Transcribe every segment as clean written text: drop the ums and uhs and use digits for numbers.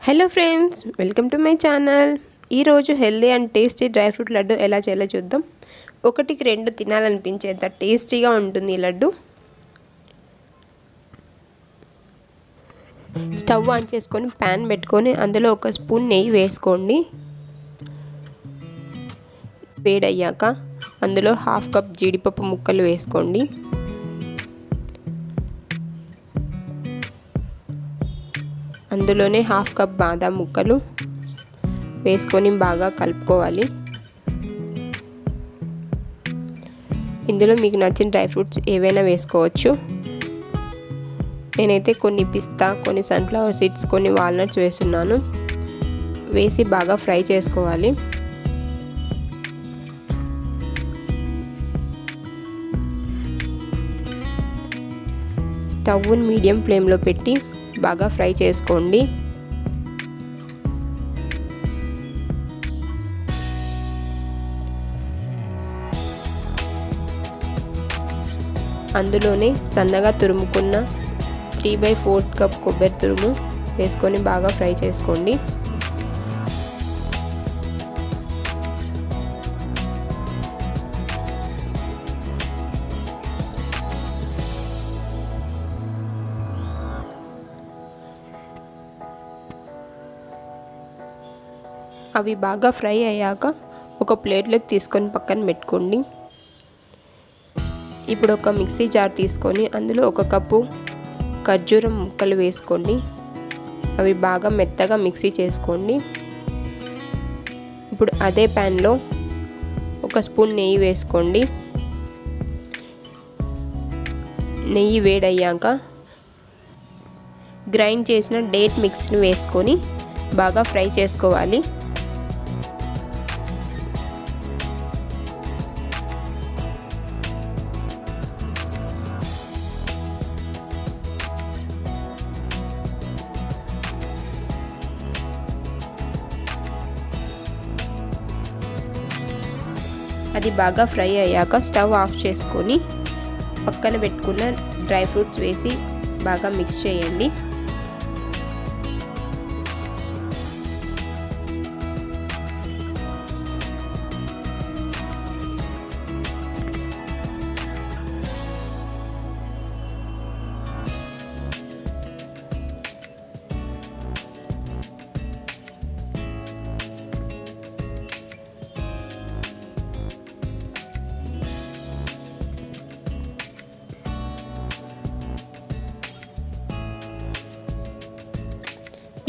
Hello friends, welcome to my channel. ఈరోజు healthy and tasty dry fruit laddu ఎలా చేయాలో చూద్దాం. ఒకటికి రెండు తినాలనిపించేంత టేస్టీగా ఉంటుంది ఈ లడ్డు. స్టవ్ ఆన్ చేసుకొని ప్యాన్ పెట్టుకొని అందులో ఒక స్పూన్ నెయ్యి వేసుకోండి. వేడయ్యాక అందులో హాఫ్ కప్ జీడిపప్పు ముక్కలు వేసుకోండి. అందులోనే హాఫ్ కప్ బాదం ముక్కలు వేసుకొని బాగా కలుపుకోవాలి. ఇందులో మీకు నచ్చిన డ్రై ఫ్రూట్స్ ఏవైనా వేసుకోవచ్చు. నేనైతే కొన్ని పిస్తా, కొన్ని సన్ఫ్లవర్ సీడ్స్, కొన్ని వాల్నట్స్ వేస్తున్నాను. వేసి బాగా ఫ్రై చేసుకోవాలి. స్టవ్ని మీడియం ఫ్లేమ్లో పెట్టి బాగా ఫ్రై చేసుకోండి. అందులోనే సన్నగా తురుముకున్న 3/4 కప్ కొబ్బరి తురుము వేసుకొని బాగా ఫ్రై చేసుకోండి. అవి బాగా ఫ్రై అయ్యాక ఒక ప్లేట్లోకి తీసుకొని పక్కన పెట్టుకోండి. ఇప్పుడు ఒక మిక్సీ జార్ తీసుకొని అందులో 1 కప్పు ఖర్జూరం ముక్కలు వేసుకోండి. అవి బాగా మెత్తగా మిక్సీ చేసుకోండి. ఇప్పుడు అదే ప్యాన్లో 1 స్పూన్ నెయ్యి వేసుకోండి. నెయ్యి వేడయ్యాక గ్రైండ్ చేసిన డేట్ మిక్స్ని వేసుకొని బాగా ఫ్రై చేసుకోవాలి. అది బాగా ఫ్రై అయ్యాక స్టవ్ ఆఫ్ చేసుకొని పక్కన పెట్టుకున్న డ్రై ఫ్రూట్స్ వేసి బాగా మిక్స్ చేయండి.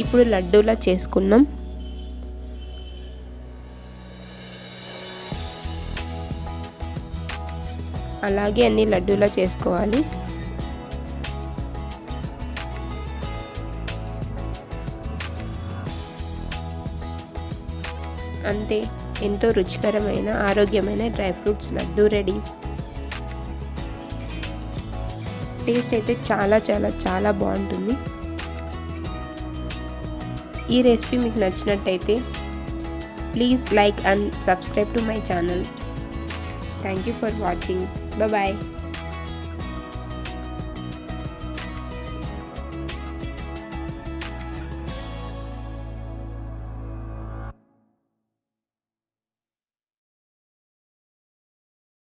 ఇప్పుడు లడ్డూలా చేసుకున్నాం. అలాగే అన్ని లడ్డూలా చేసుకోవాలి. అంతే, ఎంతో రుచికరమైన ఆరోగ్యమైన dry fruits laddu ready. Taste అయితే చాలా చాలా చాలా బాగుంటుంది. ఈ రెసిపీ మీకు నచ్చినట్టయితే please like and subscribe to my channel. Thank you for watching. Bye.